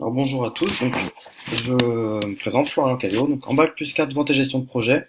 Alors bonjour à tous, donc je me présente Florian Caillot, donc en bac plus 4 vente et gestion de projet.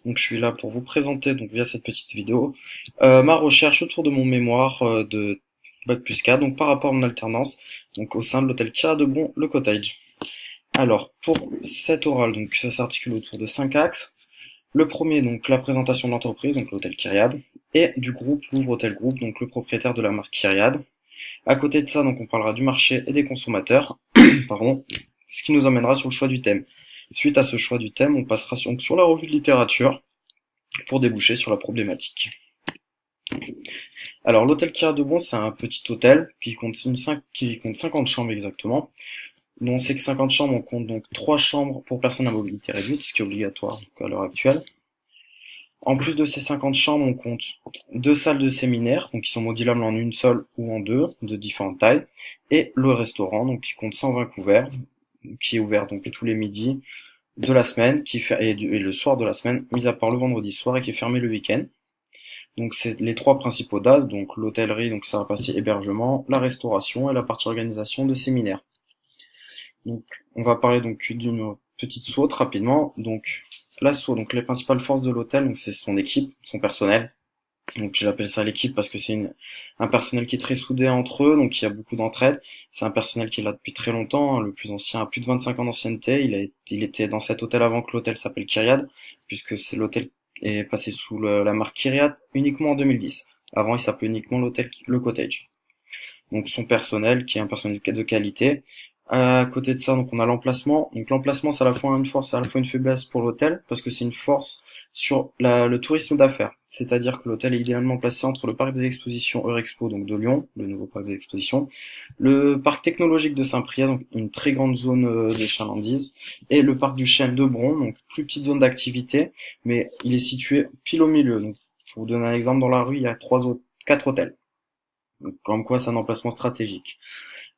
Donc je suis là pour vous présenter donc via cette petite vidéo ma recherche autour de mon mémoire de bac plus 4, donc par rapport à mon alternance, donc au sein de l'hôtel Kira de Bon, le Cottage. Alors pour cet oral, donc ça s'articule autour de 5 axes. Le premier, donc la présentation de l'entreprise, donc l'hôtel Kyriade, et du groupe Louvre Hôtel Group, donc le propriétaire de la marque Kyriade. À côté de ça, donc on parlera du marché et des consommateurs, pardon, ce qui nous emmènera sur le choix du thème. Suite à ce choix du thème, on passera donc sur la revue de littérature pour déboucher sur la problématique. Alors l'hôtel Kira de Bon, c'est un petit hôtel qui compte 50 chambres exactement. Dont on sait que 50 chambres, on compte donc 3 chambres pour personnes à mobilité réduite, ce qui est obligatoire donc, à l'heure actuelle. En plus de ces 50 chambres, on compte 2 salles de séminaire, donc qui sont modulables en une seule ou en deux, de différentes tailles, et le restaurant, donc qui compte 120 couverts, qui est ouvert donc tous les midis de la semaine, et le soir de la semaine, mis à part le vendredi soir, et qui est fermé le week-end. Donc c'est les trois principaux DAS, donc l'hôtellerie, donc ça va passer hébergement, la restauration et la partie organisation de séminaires. Donc on va parler donc d'une petite SWOT rapidement. Donc la SWOT, donc les principales forces de l'hôtel, donc c'est son équipe, son personnel. Donc j'appelle ça l'équipe parce que c'est un personnel qui est très soudé entre eux, donc il y a beaucoup d'entraide. C'est un personnel qui est là depuis très longtemps, hein. Le plus ancien a plus de 25 ans d'ancienneté. Il était dans cet hôtel avant que l'hôtel s'appelle Kyriade, puisque c'est l'hôtel est passé sous la marque Kyriade uniquement en 2010. Avant, il s'appelait uniquement l'hôtel Le Cottage. Donc son personnel qui est un personnel de qualité. À côté de ça, donc on a l'emplacement. Donc l'emplacement, c'est à la fois une force, et à la fois une faiblesse pour l'hôtel, parce que c'est une force sur le tourisme d'affaires. C'est-à-dire que l'hôtel est idéalement placé entre le parc des expositions Eurexpo, donc de Lyon, le nouveau parc des expositions, le parc technologique de Saint-Priest, donc une très grande zone de chalandise, et le parc du Chêne de Bron, donc plus petite zone d'activité, mais il est situé pile au milieu. Donc, pour vous donner un exemple, dans la rue, il y a 4 hôtels. Donc, comme quoi, c'est un emplacement stratégique.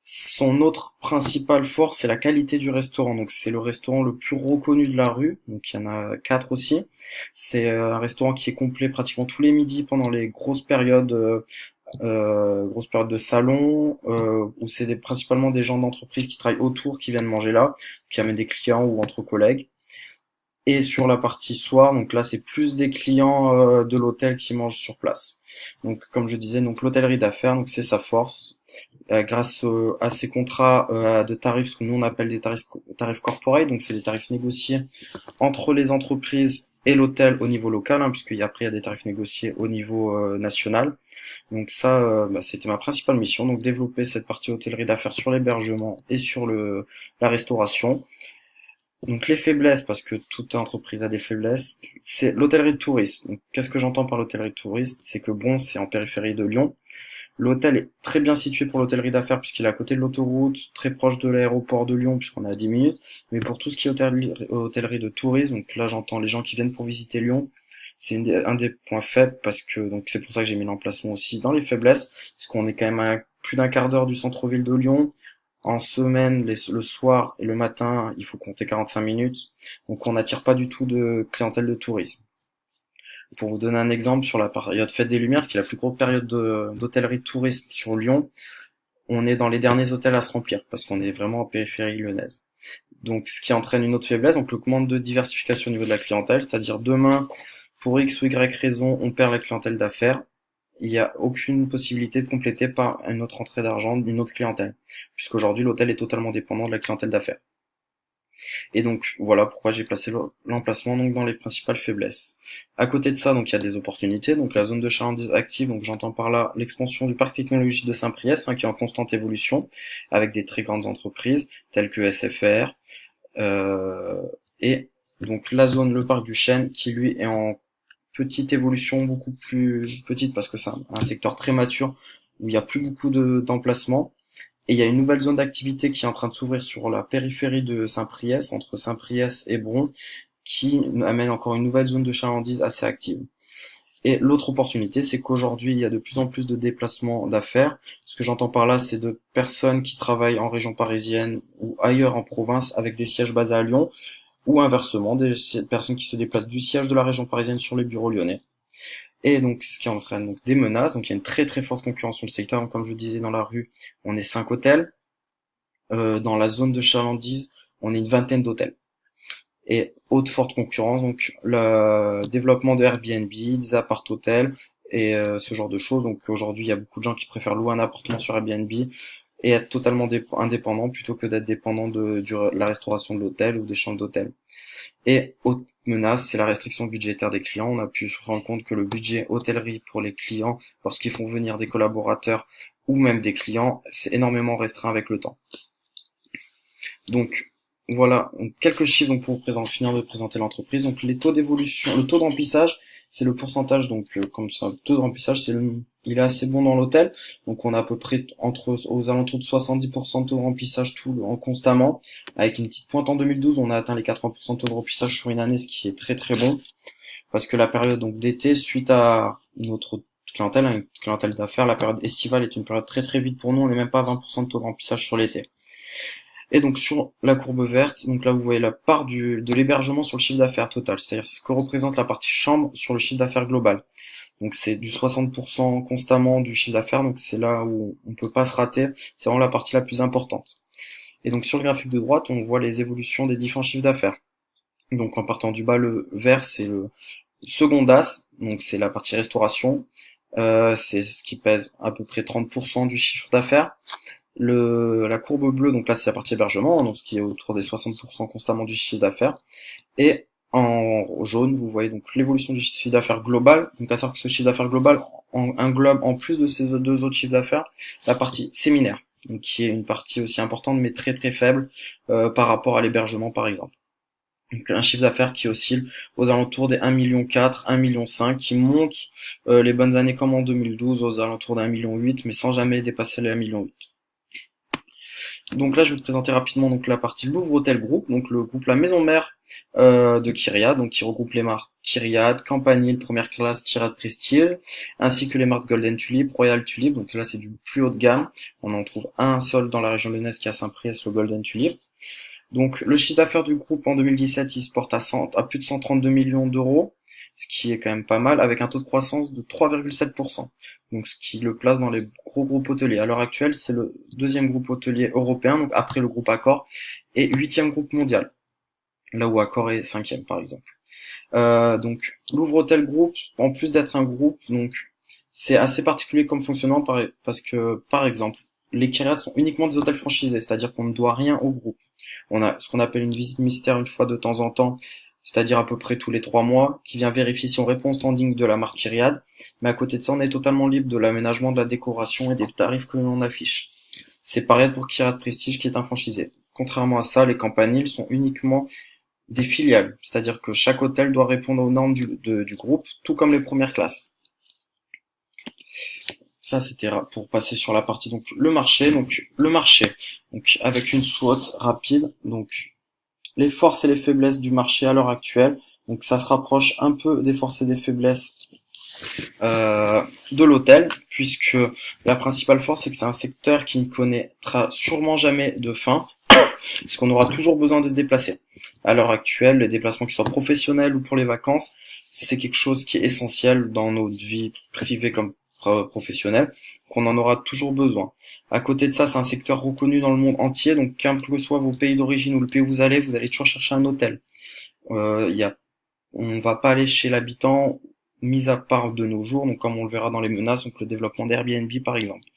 Son autre principale force, c'est la qualité du restaurant. Donc c'est le restaurant le plus reconnu de la rue. Donc il y en a 4 aussi. C'est un restaurant qui est complet pratiquement tous les midis pendant les grosses périodes de salon, où c'est principalement des gens d'entreprise qui travaillent autour, qui viennent manger là, qui amènent des clients ou entre collègues. Et sur la partie soir, donc là c'est plus des clients de l'hôtel qui mangent sur place. Donc comme je disais, donc l'hôtellerie d'affaires, donc c'est sa force. Grâce à ces contrats de tarifs, ce que nous on appelle des tarifs corporate, donc c'est des tarifs négociés entre les entreprises et l'hôtel au niveau local, hein, puisqu'il y a après il y a des tarifs négociés au niveau national. Donc ça, c'était ma principale mission, donc développer cette partie hôtellerie d'affaires sur l'hébergement et sur la restauration. Donc les faiblesses, parce que toute entreprise a des faiblesses, c'est l'hôtellerie de tourisme. Donc qu'est-ce que j'entends par l'hôtellerie de tourisme? C'est que bon, c'est en périphérie de Lyon. L'hôtel est très bien situé pour l'hôtellerie d'affaires puisqu'il est à côté de l'autoroute, très proche de l'aéroport de Lyon puisqu'on est à 10 minutes. Mais pour tout ce qui est hôtellerie de tourisme, donc là j'entends les gens qui viennent pour visiter Lyon, c'est un des points faibles parce que donc c'est pour ça que j'ai mis l'emplacement aussi dans les faiblesses, parce qu'on est quand même à plus d'un quart d'heure du centre-ville de Lyon. En semaine, le soir et le matin, il faut compter 45 minutes. Donc on n'attire pas du tout de clientèle de tourisme. Pour vous donner un exemple, sur la période Fête des Lumières, qui est la plus grosse période d'hôtellerie de tourisme sur Lyon, on est dans les derniers hôtels à se remplir, parce qu'on est vraiment en périphérie lyonnaise. Donc, ce qui entraîne une autre faiblesse, donc le manque de diversification au niveau de la clientèle, c'est-à-dire demain, pour X ou Y raison, on perd la clientèle d'affaires, il n'y a aucune possibilité de compléter par une autre entrée d'argent d'une autre clientèle, puisqu'aujourd'hui l'hôtel est totalement dépendant de la clientèle d'affaires. Et donc voilà pourquoi j'ai placé l'emplacement donc dans les principales faiblesses. À côté de ça, donc il y a des opportunités, donc la zone de chalandise active, donc j'entends par là l'expansion du parc technologique de Saint-Priest, hein, qui est en constante évolution, avec des très grandes entreprises telles que SFR, et donc la zone, le parc du Chêne, qui lui est en petite évolution, beaucoup plus petite parce que c'est un secteur très mature où il y a plus beaucoup d'emplacements. Et il y a une nouvelle zone d'activité qui est en train de s'ouvrir sur la périphérie de Saint-Priest, entre Saint-Priest et Bron, qui amène encore une nouvelle zone de chalandise assez active. Et l'autre opportunité, c'est qu'aujourd'hui, il y a de plus en plus de déplacements d'affaires. Ce que j'entends par là, c'est de personnes qui travaillent en région parisienne ou ailleurs en province avec des sièges basés à Lyon, ou inversement, des personnes qui se déplacent du siège de la région parisienne sur les bureaux lyonnais. Et donc, ce qui entraîne donc des menaces. Donc, il y a une très très forte concurrence sur le secteur. Comme je disais dans la rue, on est 5 hôtels. dans la zone de chalandise, on est une vingtaine d'hôtels. Et haute forte concurrence, donc le développement de Airbnb, des appart-hôtels et ce genre de choses. Donc aujourd'hui, il y a beaucoup de gens qui préfèrent louer un appartement sur Airbnb et être totalement indépendant plutôt que d'être dépendant de la restauration de l'hôtel ou des chambres d'hôtel. Et autre menace, c'est la restriction budgétaire des clients. On a pu se rendre compte que le budget hôtellerie pour les clients, lorsqu'ils font venir des collaborateurs ou même des clients, c'est énormément restreint avec le temps. Donc voilà, donc, quelques chiffres donc, pour finir de présenter l'entreprise. Donc les taux d'évolution, le taux de remplissage, c'est le pourcentage, donc comme ça, le taux de remplissage, il est assez bon dans l'hôtel. Donc on a à peu près aux alentours de 70% de taux de remplissage constamment. Avec une petite pointe en 2012, on a atteint les 80% de taux de remplissage sur une année, ce qui est très très bon. Parce que la période donc d'été, suite à notre clientèle, une clientèle d'affaires, la période estivale est une période très très vite pour nous. On n'est même pas à 20% de taux de remplissage sur l'été. Et donc sur la courbe verte, donc là vous voyez la part de l'hébergement sur le chiffre d'affaires total, c'est-à-dire ce que représente la partie chambre sur le chiffre d'affaires global. Donc c'est du 60% constamment du chiffre d'affaires, donc c'est là où on peut pas se rater, c'est vraiment la partie la plus importante. Et donc sur le graphique de droite, on voit les évolutions des différents chiffres d'affaires. Donc en partant du bas, le vert c'est le second as, donc c'est la partie restauration, c'est ce qui pèse à peu près 30% du chiffre d'affaires. La courbe bleue, donc là c'est la partie hébergement, donc ce qui est autour des 60% constamment du chiffre d'affaires. Et en jaune, vous voyez donc l'évolution du chiffre d'affaires global. Donc à savoir que ce chiffre d'affaires global englobe, en plus de ces deux autres chiffres d'affaires, la partie séminaire, donc qui est une partie aussi importante mais très très faible par rapport à l'hébergement par exemple. Donc un chiffre d'affaires qui oscille aux alentours des 1,4 million, 1,5 million, qui monte les bonnes années comme en 2012 aux alentours d'1,8 million, mais sans jamais dépasser les 1,8 million. Donc là, je vais te présenter rapidement donc la partie Louvre Hôtel Group, donc le groupe la maison mère de Kyriade, donc qui regroupe les marques Kyriade, Campanile, première classe, Kyriade Prestige, ainsi que les marques Golden Tulip, Royal Tulip. Donc là, c'est du plus haut de gamme. On en trouve un seul dans la région lyonnaise qui a Saint-Priest, le Golden Tulip. Donc le chiffre d'affaires du groupe en 2017, il se porte à plus de 132 millions d'euros, ce qui est quand même pas mal, avec un taux de croissance de 3,7%. Donc ce qui le place dans les gros groupes hôteliers. À l'heure actuelle, c'est le deuxième groupe hôtelier européen, donc après le groupe Accor, et huitième groupe mondial, là où Accor est cinquième par exemple. Donc Louvre Hôtel Group, en plus d'être un groupe, donc c'est assez particulier comme fonctionnement parce que par exemple, les Kyriades sont uniquement des hôtels franchisés, c'est-à-dire qu'on ne doit rien au groupe. On a ce qu'on appelle une visite mystère une fois de temps en temps, c'est-à-dire à peu près tous les 3 mois, qui vient vérifier si on répond au standing de la marque Kyriade. Mais à côté de ça, on est totalement libre de l'aménagement, de la décoration et des tarifs que l'on affiche. C'est pareil pour Kyriade Prestige qui est un franchisé. Contrairement à ça, les campaniles sont uniquement des filiales, c'est-à-dire que chaque hôtel doit répondre aux normes du groupe, tout comme les premières classes. Ça, c'était pour passer sur la partie donc le marché. Donc le marché, donc avec une SWOT rapide. Donc les forces et les faiblesses du marché à l'heure actuelle. Donc ça se rapproche un peu des forces et des faiblesses de l'hôtel, puisque la principale force, c'est que c'est un secteur qui ne connaîtra sûrement jamais de fin, puisqu'on aura toujours besoin de se déplacer. À l'heure actuelle, les déplacements qui soient professionnels ou pour les vacances, c'est quelque chose qui est essentiel dans notre vie privée comme professionnelle, qu'on en aura toujours besoin. À côté de ça, c'est un secteur reconnu dans le monde entier, donc quel que soit vos pays d'origine ou le pays où vous allez toujours chercher un hôtel. On va pas aller chez l'habitant, mis à part de nos jours, donc comme on le verra dans les menaces, donc le développement d'Airbnb par exemple.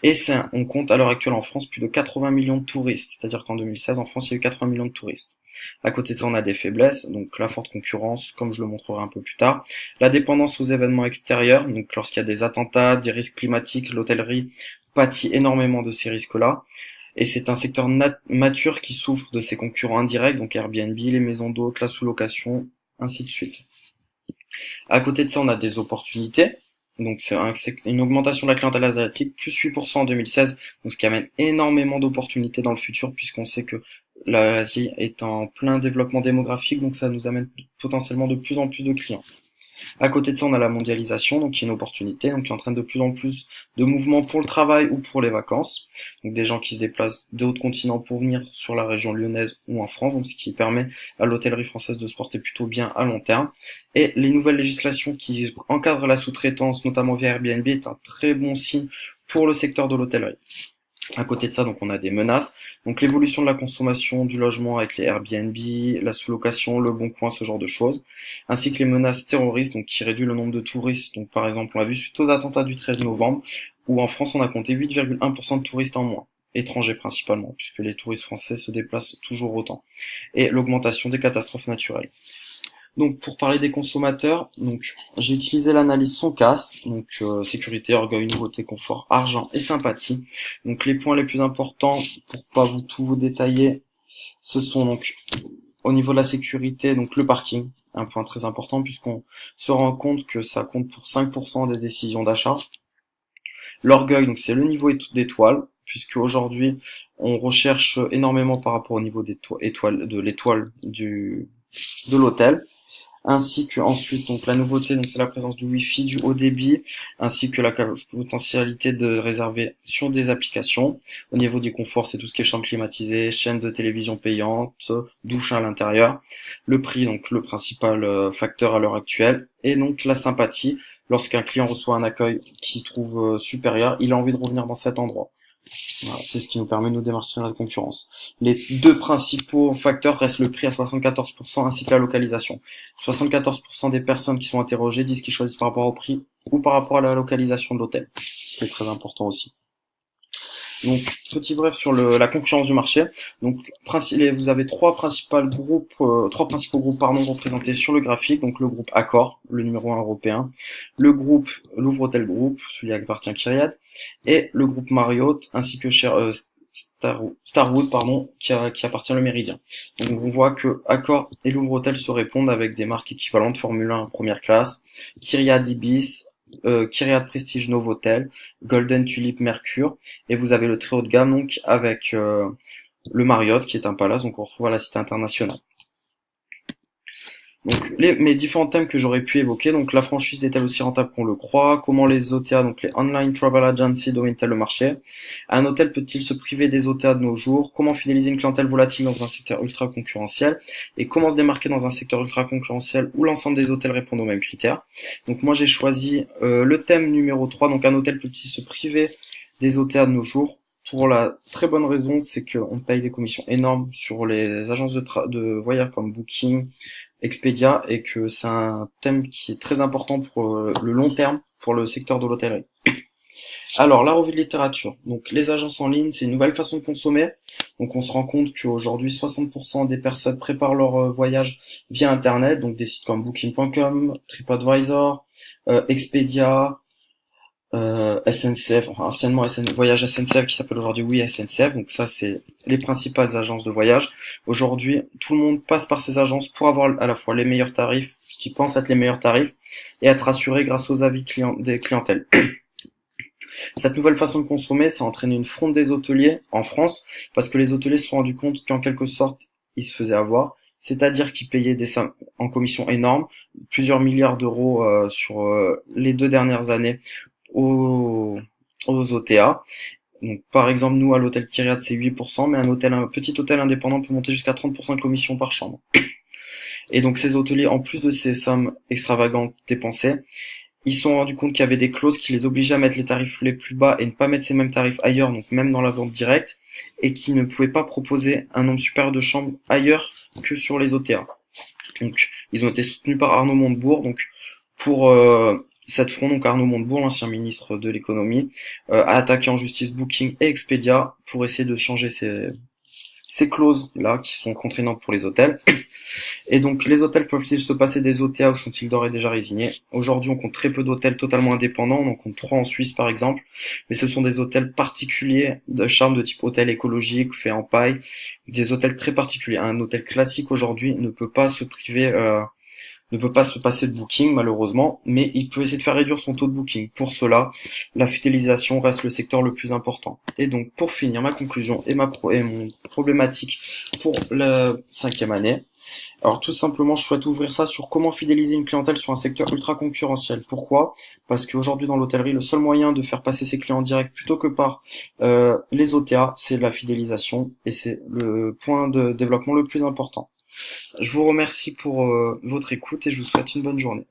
Et on compte à l'heure actuelle en France plus de 80 millions de touristes, c'est-à-dire qu'en 2016 en France il y a eu 80 millions de touristes. À côté de ça on a des faiblesses, donc la forte concurrence, comme je le montrerai un peu plus tard, la dépendance aux événements extérieurs, donc lorsqu'il y a des attentats, des risques climatiques, l'hôtellerie pâtit énormément de ces risques-là, et c'est un secteur mature qui souffre de ses concurrents indirects, donc Airbnb, les maisons d'hôtes, la sous-location, ainsi de suite. À côté de ça, on a des opportunités. Donc c'est une augmentation de la clientèle asiatique, plus 8% en 2016, donc ce qui amène énormément d'opportunités dans le futur, puisqu'on sait que l'Asie est en plein développement démographique, donc ça nous amène potentiellement de plus en plus de clients. À côté de ça, on a la mondialisation, donc qui est une opportunité, donc qui entraîne de plus en plus de mouvements pour le travail ou pour les vacances. Donc des gens qui se déplacent d'autres continents pour venir sur la région lyonnaise ou en France, donc ce qui permet à l'hôtellerie française de se porter plutôt bien à long terme. Et les nouvelles législations qui encadrent la sous-traitance, notamment via Airbnb, est un très bon signe pour le secteur de l'hôtellerie. À côté de ça, donc on a des menaces, donc l'évolution de la consommation du logement avec les Airbnb, la sous-location, le bon coin, ce genre de choses, ainsi que les menaces terroristes, donc qui réduit le nombre de touristes. Donc par exemple, on l'a vu suite aux attentats du 13 novembre, où en France on a compté 8,1% de touristes en moins, étrangers principalement, puisque les touristes français se déplacent toujours autant, et l'augmentation des catastrophes naturelles. Donc pour parler des consommateurs, donc j'ai utilisé l'analyse SONCAS, donc sécurité, orgueil, nouveauté, confort, argent et sympathie. Donc les points les plus importants, pour pas vous détailler, ce sont donc au niveau de la sécurité, donc le parking, un point très important puisqu'on se rend compte que ça compte pour 5% des décisions d'achat. L'orgueil, donc c'est le niveau d'étoiles, puisque aujourd'hui on recherche énormément par rapport au niveau de l'étoile de l'hôtel, ainsi que ensuite donc la nouveauté, donc c'est la présence du Wi-Fi, du haut débit, ainsi que la potentialité de réserver sur des applications. Au niveau du confort, c'est tout ce qui est chambre climatisée, chaîne de télévision payante, douche à l'intérieur. Le prix, donc le principal facteur à l'heure actuelle, et donc la sympathie. Lorsqu'un client reçoit un accueil qu'il trouve supérieur, il a envie de revenir dans cet endroit. Voilà, c'est ce qui nous permet de nous démarquer sur la concurrence. Les deux principaux facteurs restent le prix à 74% ainsi que la localisation. 74% des personnes qui sont interrogées disent qu'ils choisissent par rapport au prix ou par rapport à la localisation de l'hôtel, ce qui est très important aussi. Donc, petit bref sur la concurrence du marché. Donc, vous avez trois principaux groupes représentés sur le graphique. Donc, le groupe Accor, le numéro 1 européen, le groupe Louvre Hôtel Group, celui qui appartient à Kyriad, et le groupe Marriott, ainsi que Starwood, qui appartient au Méridien. Donc, on voit que Accor et Louvre Hôtel se répondent avec des marques équivalentes, Formule 1 première classe, Kyriad Ibis, Kyriad Prestige Novotel, Golden Tulip Mercure, et vous avez le très haut de gamme donc avec le Marriott qui est un palace, donc on retrouve à la Cité Internationale. Donc mes différents thèmes que j'aurais pu évoquer, donc la franchise est-elle aussi rentable qu'on le croit, comment les OTA, donc les Online Travel Agency, dominent-elles le marché, un hôtel peut-il se priver des OTA de nos jours, comment fidéliser une clientèle volatile dans un secteur ultra concurrentiel, et comment se démarquer dans un secteur ultra concurrentiel où l'ensemble des hôtels répondent aux mêmes critères. Donc moi j'ai choisi le thème numéro 3, donc un hôtel peut-il se priver des OTA de nos jours, pour la très bonne raison, c'est qu'on paye des commissions énormes sur les agences de voyage comme Booking, Expedia, et que c'est un thème qui est très important pour le long terme pour le secteur de l'hôtellerie. Alors, la revue de littérature. Donc, les agences en ligne, c'est une nouvelle façon de consommer. Donc, on se rend compte qu'aujourd'hui, 60% des personnes préparent leur voyage via Internet. Donc, des sites comme Booking.com, TripAdvisor, Expedia, SNCF, enfin, anciennement Voyage SNCF qui s'appelle aujourd'hui Oui SNCF. Donc ça, c'est les principales agences de voyage. Aujourd'hui, tout le monde passe par ces agences pour avoir à la fois les meilleurs tarifs, ce qu'ils pensent être les meilleurs tarifs, et être assuré grâce aux avis des clientèles. Cette nouvelle façon de consommer, ça a entraîné une fronde des hôteliers en France, parce que les hôteliers se sont rendus compte qu'en quelque sorte, ils se faisaient avoir, c'est-à-dire qu'ils payaient des sommes en commission énormes, plusieurs milliards d'euros sur les 2 dernières années aux OTA. Donc, par exemple, nous, à l'hôtel Kyriad, c'est 8%, mais un petit hôtel indépendant peut monter jusqu'à 30% de commission par chambre. Et donc, ces hôteliers, en plus de ces sommes extravagantes dépensées, ils se sont rendus compte qu'il y avait des clauses qui les obligeaient à mettre les tarifs les plus bas et ne pas mettre ces mêmes tarifs ailleurs, donc même dans la vente directe, et qui ne pouvaient pas proposer un nombre supérieur de chambres ailleurs que sur les OTA. Donc, ils ont été soutenus par Arnaud Montebourg, donc pour cette fronde, donc Arnaud Montebourg, l'ancien ministre de l'économie, a attaqué en justice Booking et Expedia pour essayer de changer ces clauses-là qui sont contraignantes pour les hôtels. Et donc, les hôtels peuvent-ils se passer des OTA ou sont-ils d'ores et déjà résignés? Aujourd'hui, on compte très peu d'hôtels totalement indépendants, on en compte 3 en Suisse par exemple, mais ce sont des hôtels particuliers de charme de type hôtel écologique, fait en paille, des hôtels très particuliers. Un hôtel classique aujourd'hui ne peut pas se passer de booking malheureusement, mais il peut essayer de faire réduire son taux de booking. Pour cela, la fidélisation reste le secteur le plus important. Et donc, pour finir, ma conclusion et mon problématique pour la 5e année. Alors, tout simplement, je souhaite ouvrir ça sur comment fidéliser une clientèle sur un secteur ultra concurrentiel. Pourquoi? Parce qu'aujourd'hui, dans l'hôtellerie, le seul moyen de faire passer ses clients en direct plutôt que par les OTA, c'est la fidélisation, et c'est le point de développement le plus important. Je vous remercie pour votre écoute et je vous souhaite une bonne journée.